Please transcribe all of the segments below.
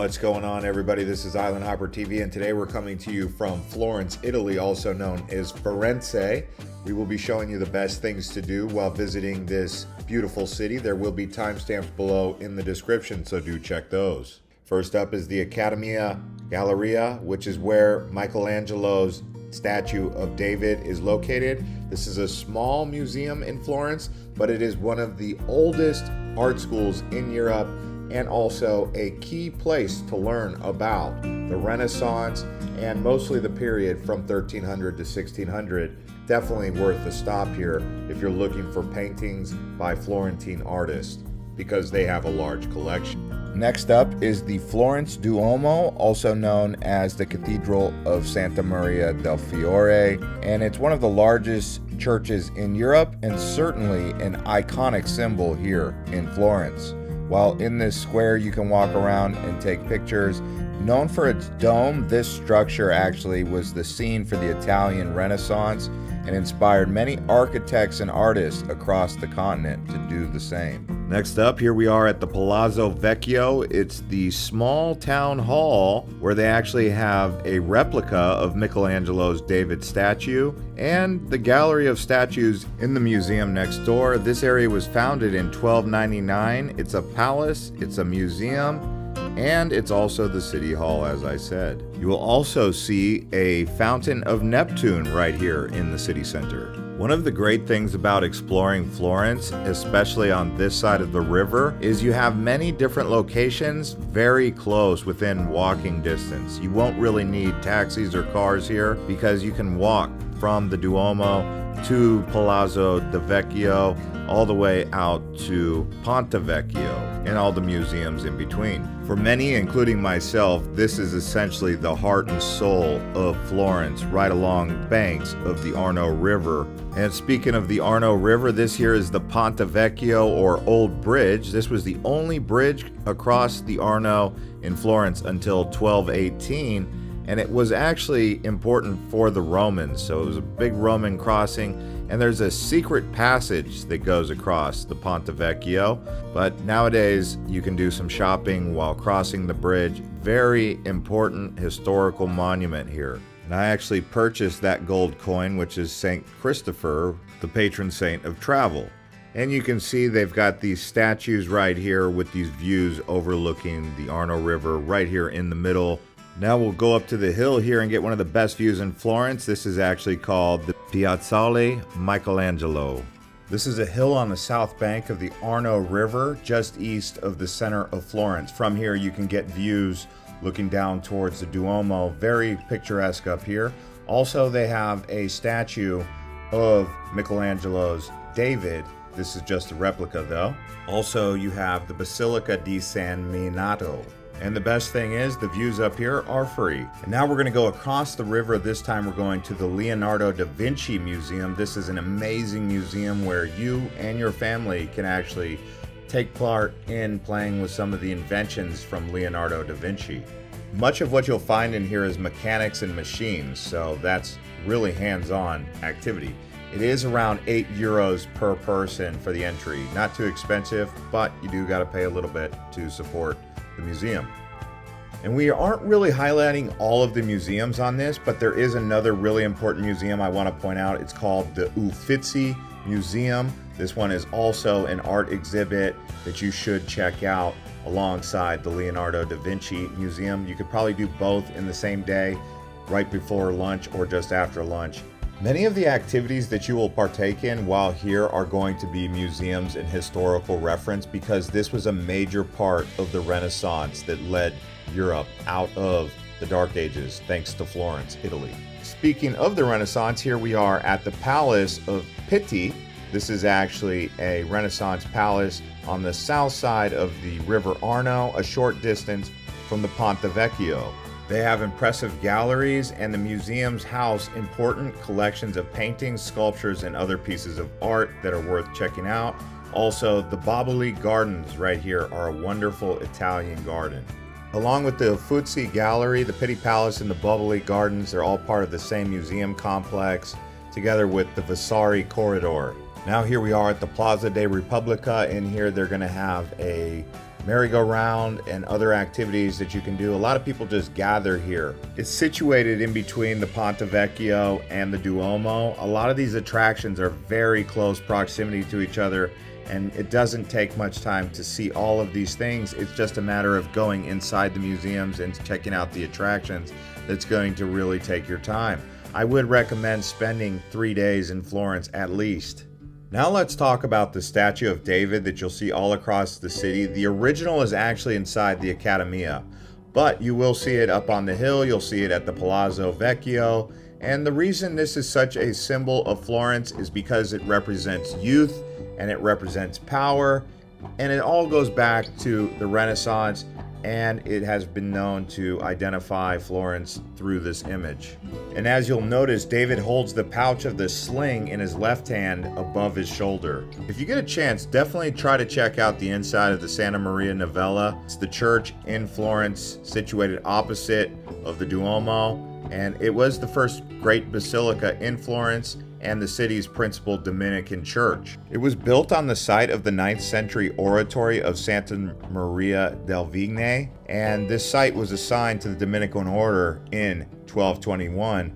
What's going on, everybody? This is Island Hopper TV, and today we're coming to you from Florence, Italy, also known as Florence. We will be showing you the best things to do while visiting this beautiful city. There will be timestamps below in the description, so do check those. First up is the Accademia Galleria, which is where Michelangelo's statue of David is located. This is a small museum in Florence, but it is one of the oldest art schools in Europe and also a key place to learn about the Renaissance and mostly the period from 1300 to 1600. Definitely worth a stop here if you're looking for paintings by Florentine artists because they have a large collection. Next up is the Florence Duomo, also known as the Cathedral of Santa Maria del Fiore, and it's one of the largest churches in Europe and certainly an iconic symbol here in Florence. While in this square you can walk around and take pictures. Known for its dome, this structure actually was the scene for the Italian Renaissance and inspired many architects and artists across the continent to do the same. Next up, here we are at the Palazzo Vecchio. It's the small town hall where they actually have a replica of Michelangelo's David statue and the gallery of statues in the museum next door. This area was founded in 1299. It's a palace, it's a museum, and it's also the city hall, as I said. You will also see a fountain of Neptune right here in the city center. One of the great things about exploring Florence, especially on this side of the river, is you have many different locations very close within walking distance. You won't really need taxis or cars here because you can walk from the Duomo to Palazzo de Vecchio all the way out to Ponte Vecchio and all the museums in between. For many, including myself, this is essentially the heart and soul of Florence, right along banks of the Arno River. And speaking of the Arno River, this here is the Ponte Vecchio, or Old Bridge. This was the only bridge across the Arno in Florence until 1218. And it was actually important for the Romans, so it was a big Roman crossing, and there's a secret passage that goes across the Ponte Vecchio, but nowadays you can do some shopping while crossing the bridge. Very important historical monument here. And I actually purchased that gold coin, which is St. Christopher, the patron saint of travel. And you can see they've got these statues right here with these views overlooking the Arno River right here in the middle. Now we'll go up to the hill here and get one of the best views in Florence. This is actually called the Piazzale Michelangelo. This is a hill on the south bank of the Arno River, just east of the center of Florence. From here you can get views looking down towards the Duomo. Very picturesque up here. Also, they have a statue of Michelangelo's David. This is just a replica though. Also, you have the Basilica di San Miniato. And the best thing is, the views up here are free. And now we're going to go across the river. This time we're going to the Leonardo da Vinci Museum. This is an amazing museum where you and your family can actually take part in playing with some of the inventions from Leonardo da Vinci. Much of what you'll find in here is mechanics and machines, so that's really hands-on activity. It is around €8 per person for the entry. Not too expensive, but you do got to pay a little bit to support the museum. And we aren't really highlighting all of the museums on this, but there is another really important museum I want to point out. It's called the Uffizi Museum. This one is also an art exhibit that you should check out alongside the Leonardo da Vinci Museum. You could probably do both in the same day, right before lunch or just after lunch. Many of the activities that you will partake in while here are going to be museums and historical reference because this was a major part of the Renaissance that led Europe out of the Dark Ages, thanks to Florence, Italy. Speaking of the Renaissance, here we are at the Palace of Pitti. This is actually a Renaissance palace on the south side of the River Arno, a short distance from the Ponte Vecchio. They have impressive galleries, and the museums house important collections of paintings, sculptures, and other pieces of art that are worth checking out. Also, the Boboli Gardens right here are a wonderful Italian garden. Along with the Uffizi Gallery, the Pitti Palace, and the Boboli Gardens, they're all part of the same museum complex, together with the Vasari Corridor. Now here we are at the Plaza de Repubblica. In here they're going to have a merry-go-round and other activities that you can do. A lot of people just gather here. It's situated in between the Ponte Vecchio and the Duomo. A lot of these attractions are very close proximity to each other, and it doesn't take much time to see all of these things. It's just a matter of going inside the museums and checking out the attractions that's going to really take your time. I would recommend spending 3 days in Florence at least. Now let's talk about the statue of David that you'll see all across the city. The original is actually inside the Accademia, but you will see it up on the hill. You'll see it at the Palazzo Vecchio. And the reason this is such a symbol of Florence is because it represents youth and it represents power, and it all goes back to the Renaissance, and it has been known to identify Florence through this image. And as you'll notice, David holds the pouch of the sling in his left hand above his shoulder. If you get a chance, definitely try to check out the inside of the Santa Maria Novella. It's the church in Florence, situated opposite of the Duomo, and it was the first great basilica in Florence and the city's principal Dominican church. It was built on the site of the 9th century oratory of Santa Maria del Vigne, and this site was assigned to the Dominican order in 1221.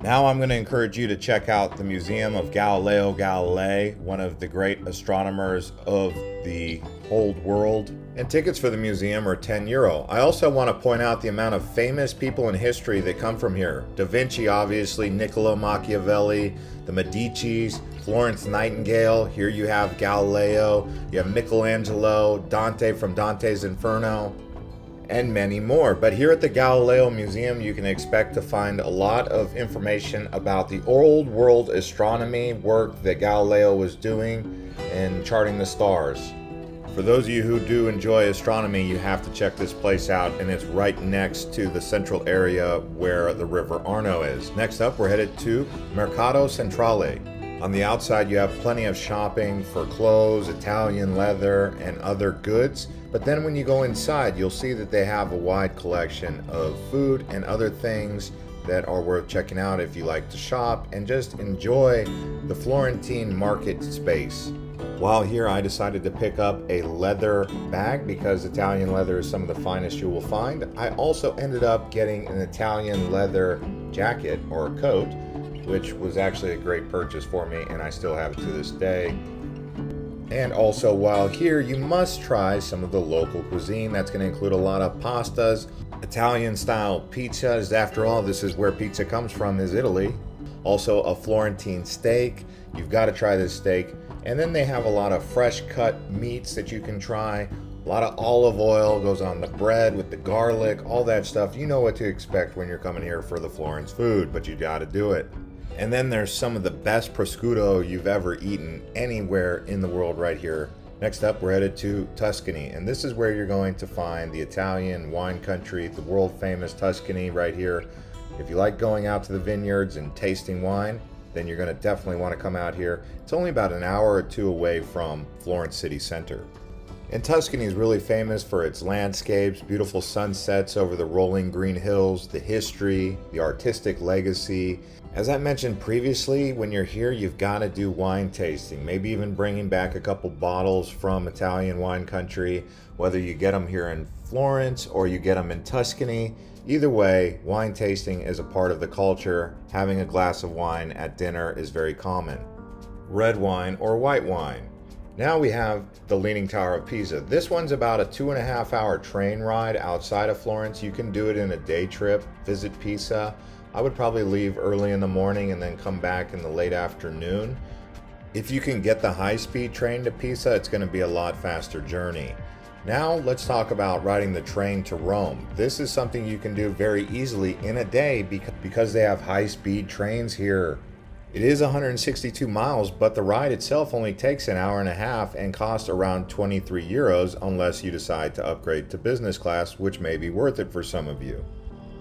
Now I'm going to encourage you to check out the Museum of Galileo Galilei, one of the great astronomers of the old world. And tickets for the museum are €10. I also want to point out the amount of famous people in history that come from here. Da Vinci, obviously, Niccolo Machiavelli, the Medicis, Florence Nightingale. Here you have Galileo, you have Michelangelo, Dante from Dante's Inferno, and many more. But here at the Galileo Museum, you can expect to find a lot of information about the old world astronomy work that Galileo was doing in charting the stars. For those of you who do enjoy astronomy, you have to check this place out, and it's right next to the central area where the River Arno is. Next up, we're headed to Mercato Centrale. On the outside, you have plenty of shopping for clothes, Italian leather, and other goods. But then when you go inside, you'll see that they have a wide collection of food and other things that are worth checking out if you like to shop and just enjoy the Florentine market space. While here, I decided to pick up a leather bag because Italian leather is some of the finest you will find. I also ended up getting an Italian leather jacket or coat, which was actually a great purchase for me, and I still have it to this day. And also, while here, you must try some of the local cuisine. That's going to include a lot of pastas, Italian-style pizzas. After all, this is where pizza comes from, is Italy. Also, a Florentine steak. You've got to try this steak. And then they have a lot of fresh cut meats that you can try. A lot of olive oil goes on the bread with the garlic, all that stuff. You know what to expect when you're coming here for the Florence food, but you got to do it. And then there's some of the best prosciutto you've ever eaten anywhere in the world right here. Next up, we're headed to Tuscany, and this is where you're going to find the Italian wine country, the world famous Tuscany right here. If you like going out to the vineyards and tasting wine, then you're going to definitely want to come out here. It's only about an hour or two away from Florence city center. And Tuscany is really famous for its landscapes, beautiful sunsets over the rolling green hills, the history, the artistic legacy. As I mentioned previously, when you're here, you've got to do wine tasting, maybe even bringing back a couple bottles from Italian wine country, whether you get them here in Florence or you get them in Tuscany. Either way, wine tasting is a part of the culture. Having a glass of wine at dinner is very common. Red wine or white wine. Now we have the Leaning Tower of Pisa. This one's about a 2.5-hour train ride outside of Florence. You can do it in a day trip, visit Pisa. I would probably leave early in the morning and then come back in the late afternoon. If you can get the high-speed train to Pisa, it's going to be a lot faster journey. Now let's talk about riding the train to Rome. This is something you can do very easily in a day because they have high-speed trains here. It is 162 miles, but the ride itself only takes an hour and a half and costs around 23 euros unless you decide to upgrade to business class, which may be worth it for some of you.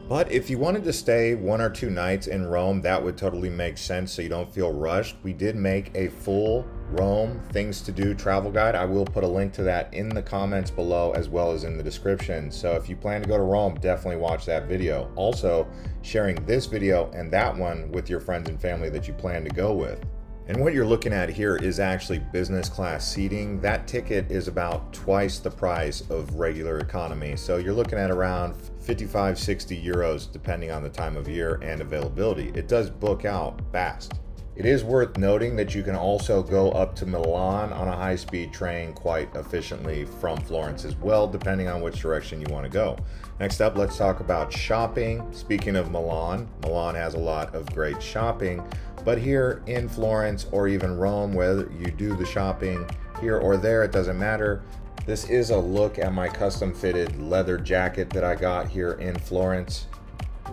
But if you wanted to stay 1 or 2 nights in Rome, that would totally make sense so you don't feel rushed. We did make a full Rome things to do travel guide. I will put a link to that in the comments below as well as in the description. So if you plan to go to Rome, definitely watch that video. Also, sharing this video and that one with your friends and family that you plan to go with. And what you're looking at here is actually business class seating. That ticket is about twice the price of regular economy. So you're looking at around 55, 60 euros depending on the time of year and availability. It does book out fast. It is worth noting that you can also go up to Milan on a high-speed train quite efficiently from Florence as well, depending on which direction you want to go. Next up, let's talk about shopping. Speaking of Milan, Milan has a lot of great shopping, but here in Florence or even Rome, whether you do the shopping here or there, it doesn't matter. This is a look at my custom fitted leather jacket that I got here in Florence.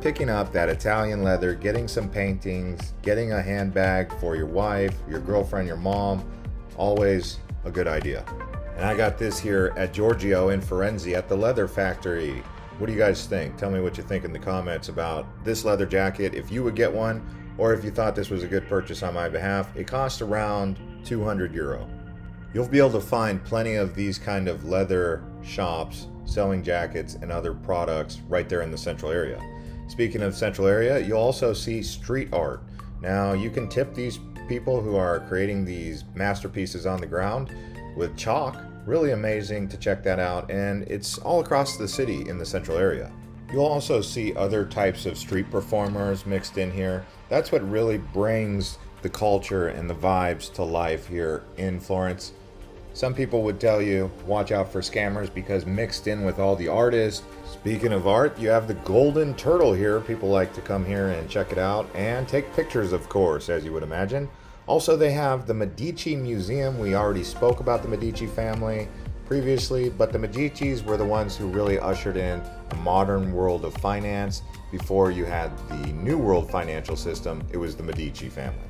Picking up that Italian leather, getting some paintings, getting a handbag for your wife, your girlfriend, your mom, always a good idea. And I got this here at Giorgio in Florence at the leather factory. What do you guys think? Tell me what you think in the comments about this leather jacket, if you would get one, or if you thought this was a good purchase on my behalf. It costs around 200 euro. You'll be able to find plenty of these kind of leather shops selling jackets and other products right there in the central area. Speaking of central area, you'll also see street art. Now, you can tip these people who are creating these masterpieces on the ground with chalk. Really amazing to check that out, and it's all across the city in the central area. You'll also see other types of street performers mixed in here. That's what really brings the culture and the vibes to life here in Florence. Some people would tell you, watch out for scammers because mixed in with all the artists. Speaking of art, you have the golden turtle here. People like to come here and check it out and take pictures, of course, as you would imagine. Also, they have the Medici Museum. We already spoke about the Medici family previously, but the Medicis were the ones who really ushered in a modern world of finance. Before you had the New World financial system, it was the Medici family.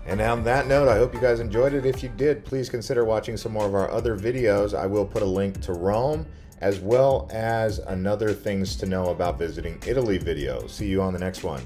And on that note, I hope you guys enjoyed it. If you did, please consider watching some more of our other videos. I will put a link to Rome, as well as another things to know about visiting Italy video. See you on the next one.